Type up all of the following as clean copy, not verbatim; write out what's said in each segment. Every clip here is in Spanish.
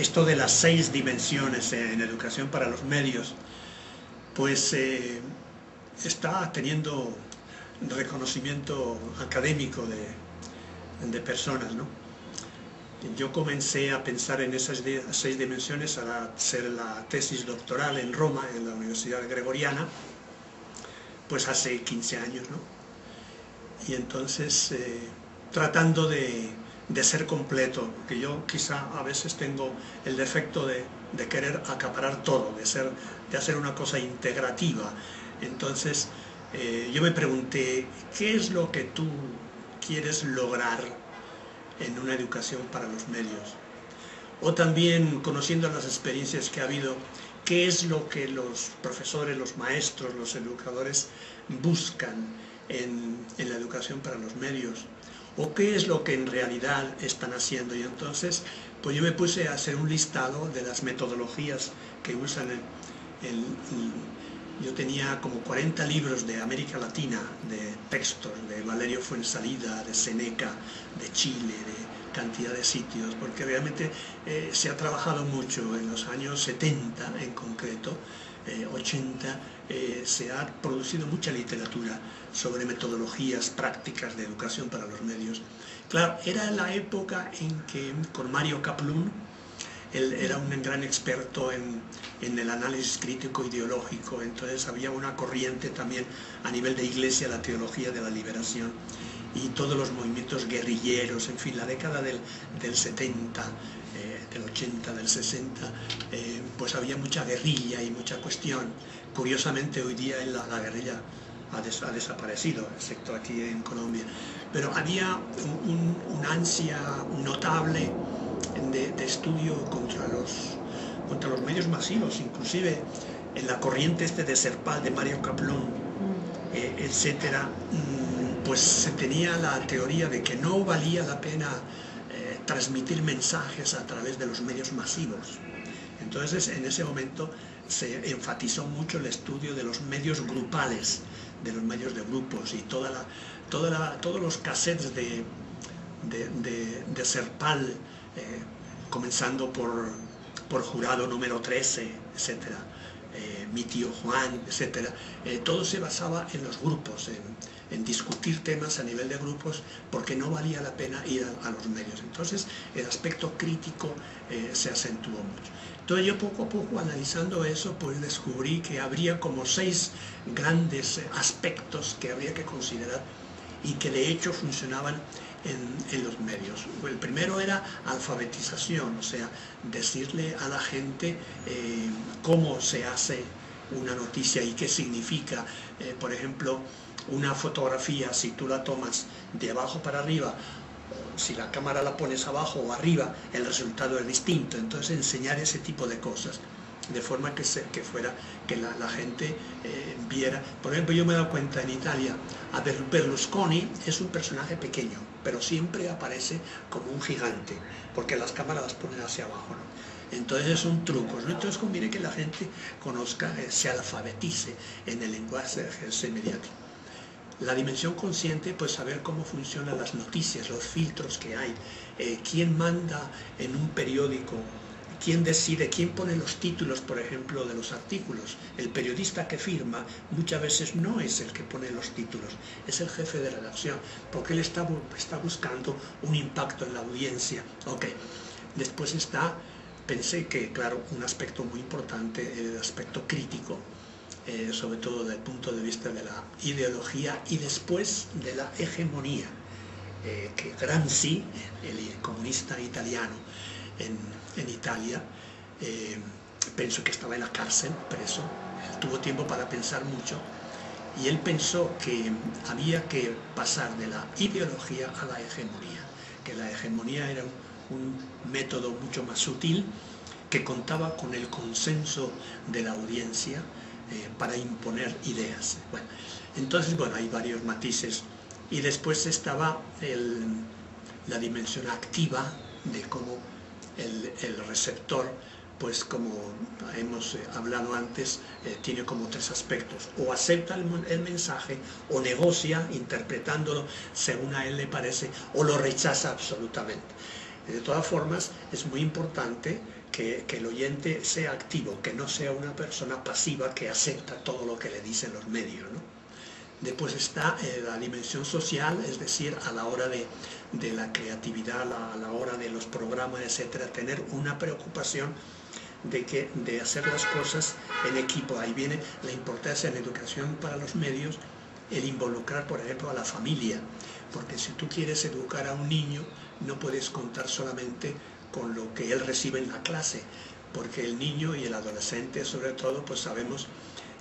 esto de las 6 dimensiones en educación para los medios, pues está teniendo reconocimiento académico de personas, ¿no? Yo comencé a pensar en esas 6 dimensiones al hacer la tesis doctoral en Roma, en la Universidad Gregoriana, pues hace 15 años, ¿no? Y entonces, tratando de ser completo, porque yo quizá a veces tengo el defecto de querer acaparar todo, de hacer una cosa integrativa. Entonces, yo me pregunté, ¿qué es lo que tú quieres lograr en una educación para los medios? O también, conociendo las experiencias que ha habido, ¿qué es lo que los profesores, los maestros, los educadores buscan en la educación para los medios? ¿O qué es lo que en realidad están haciendo? Y entonces, pues yo me puse a hacer un listado de las metodologías que usan yo tenía como 40 libros de América Latina, de textos, de Valerio Fuenzalida, de Seneca, de Chile, de cantidad de sitios, porque realmente se ha trabajado mucho en los años 70 en concreto, 80, se ha producido mucha literatura sobre metodologías prácticas de educación para los medios. Claro, era la época en que con Mario Kaplun, él era un gran experto en el análisis crítico ideológico, entonces había una corriente también a nivel de iglesia, la teología de la liberación, y todos los movimientos guerrilleros, en fin, la década del 70, del 80, del 60, pues había mucha guerrilla y mucha cuestión. Curiosamente hoy día la guerrilla ha desaparecido, excepto aquí en Colombia, pero había una ansia notable de estudio contra los medios masivos, inclusive en la corriente de Serpal, de Mario Kaplun, etcétera, pues se tenía la teoría de que no valía la pena transmitir mensajes a través de los medios masivos. Entonces, en ese momento se enfatizó mucho el estudio de los medios grupales, de los medios de grupos, y todos los cassettes de Serpal, comenzando por Jurado número 13, etcétera, Mi tío Juan, etcétera, todo se basaba en los grupos, en discutir temas a nivel de grupos, porque no valía la pena ir a los medios. Entonces el aspecto crítico se acentuó mucho. Entonces yo poco a poco, analizando eso, pues descubrí que habría como 6 grandes aspectos que habría que considerar y que de hecho funcionaban en los medios. El primero era alfabetización, o sea, decirle a la gente cómo se hace una noticia y qué significa. Por ejemplo, una fotografía, si tú la tomas de abajo para arriba, si la cámara la pones abajo o arriba, el resultado es distinto. Entonces, enseñar ese tipo de cosas, de forma que la gente viera. Por ejemplo, yo me he dado cuenta en Italia, a Berlusconi es un personaje pequeño, pero siempre aparece como un gigante, porque las cámaras las ponen hacia abajo, ¿no? Entonces son trucos, ¿no? Entonces conviene que la gente conozca, se alfabetice en el lenguaje mediático. La dimensión consciente, pues saber cómo funcionan las noticias, los filtros que hay, quién manda en un periódico, quién decide, quién pone los títulos, por ejemplo, de los artículos. El periodista que firma muchas veces no es el que pone los títulos, es el jefe de redacción, porque él está buscando un impacto en la audiencia. Ok, después pensé que, claro, un aspecto muy importante, el aspecto crítico, sobre todo desde el punto de vista de la ideología y después de la hegemonía, que Gramsci, el comunista italiano en Italia, pensó que estaba en la cárcel, preso, él tuvo tiempo para pensar mucho, y él pensó que había que pasar de la ideología a la hegemonía, que la hegemonía era un método mucho más sutil, que contaba con el consenso de la audiencia, para imponer ideas. Bueno, entonces, hay varios matices. Y después estaba la dimensión activa de cómo el receptor, pues como hemos hablado antes, tiene como 3 aspectos: o acepta el mensaje, o negocia interpretándolo según a él le parece, o lo rechaza absolutamente. De todas formas, es muy importante que el oyente sea activo, que no sea una persona pasiva que acepta todo lo que le dicen los medios, ¿no? Después está la dimensión social, es decir, a la hora de la creatividad, a la hora de los programas, etcétera, tener una preocupación de hacer las cosas en equipo. Ahí viene la importancia en la educación para los medios, el involucrar, por ejemplo, a la familia, porque si tú quieres educar a un niño, no puedes contar solamente con lo que él recibe en la clase, porque el niño y el adolescente, sobre todo, pues sabemos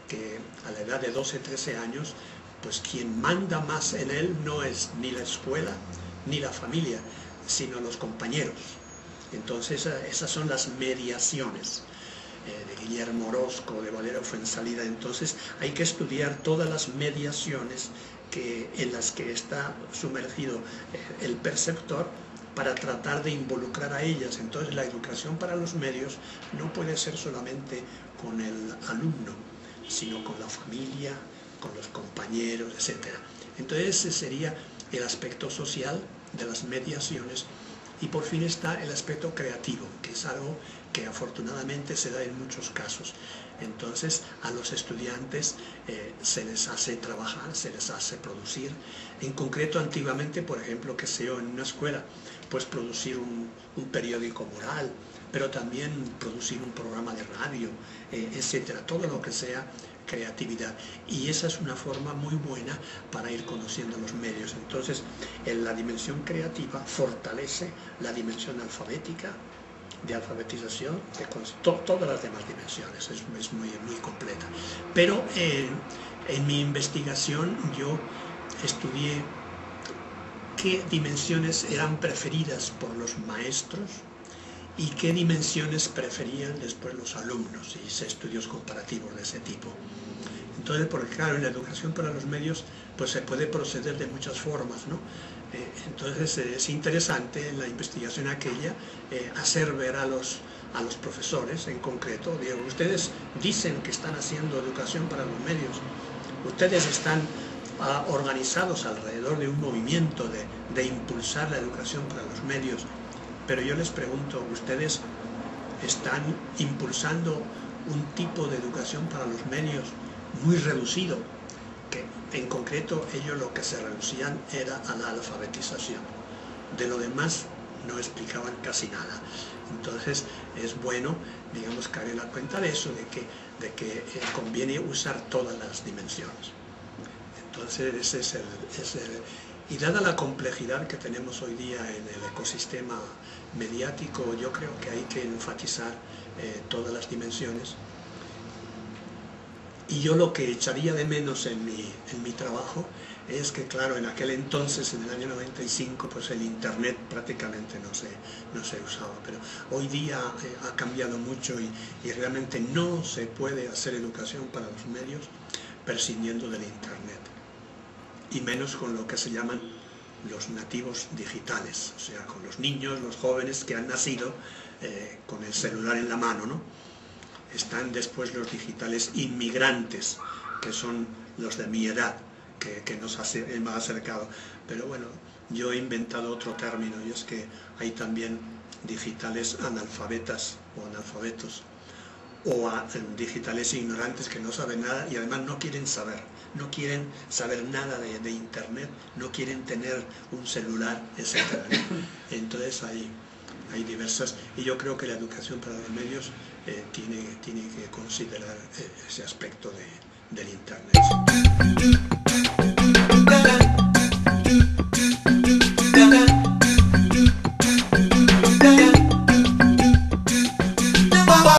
que a la edad de 12, 13 años, pues quien manda más en él no es ni la escuela ni la familia, sino los compañeros. Entonces esas son las mediaciones de Guillermo Orozco, de Valera Fuenzalida. Entonces hay que estudiar todas las mediaciones en las que está sumergido el perceptor para tratar de involucrar a ellas. Entonces la educación para los medios no puede ser solamente con el alumno, sino con la familia, con los compañeros, etc. Entonces ese sería el aspecto social de las mediaciones. Y por fin está el aspecto creativo, que es algo que afortunadamente se da en muchos casos. Entonces a los estudiantes se les hace trabajar, se les hace producir. En concreto, antiguamente, por ejemplo, que sé yo, en una escuela, pues producir un periódico moral, pero también producir un programa de radio, etcétera, todo lo que sea creatividad. Y esa es una forma muy buena para ir conociendo los medios. Entonces, en la dimensión creativa fortalece la dimensión alfabética, de alfabetización, todas las demás dimensiones, es muy, muy completa. Pero en mi investigación yo estudié qué dimensiones eran preferidas por los maestros y qué dimensiones preferían después los alumnos, y hice estudios comparativos de ese tipo. Entonces, porque claro, en la educación para los medios pues se puede proceder de muchas formas, ¿no? Entonces es interesante en la investigación aquella hacer ver a los profesores en concreto, digo, ustedes dicen que están haciendo educación para los medios, ustedes están organizados alrededor de un movimiento de impulsar la educación para los medios, pero yo les pregunto, ¿ustedes están impulsando un tipo de educación para los medios muy reducido? Que en concreto ellos lo que se reducían era a la alfabetización. De lo demás no explicaban casi nada. Entonces es bueno, digamos, caer en la cuenta de eso, de que conviene usar todas las dimensiones. Entonces ese es y dada la complejidad que tenemos hoy día en el ecosistema mediático, yo creo que hay que enfatizar todas las dimensiones. Y yo lo que echaría de menos en mi trabajo es que, claro, en aquel entonces, en el año 95, pues el Internet prácticamente no se usaba, pero hoy día ha cambiado mucho y realmente no se puede hacer educación para los medios prescindiendo del Internet, y menos con lo que se llaman los nativos digitales, o sea, con los niños, los jóvenes que han nacido con el celular en la mano, ¿no? Están después los digitales inmigrantes, que son los de mi edad, que nos hemos acercado. Pero bueno, yo he inventado otro término, y es que hay también digitales analfabetas o analfabetos, o digitales ignorantes que no saben nada y además no quieren saber nada de Internet, no quieren tener un celular, etc. Entonces hay diversas, y yo creo que la educación para los medios tiene que considerar ese aspecto del Internet.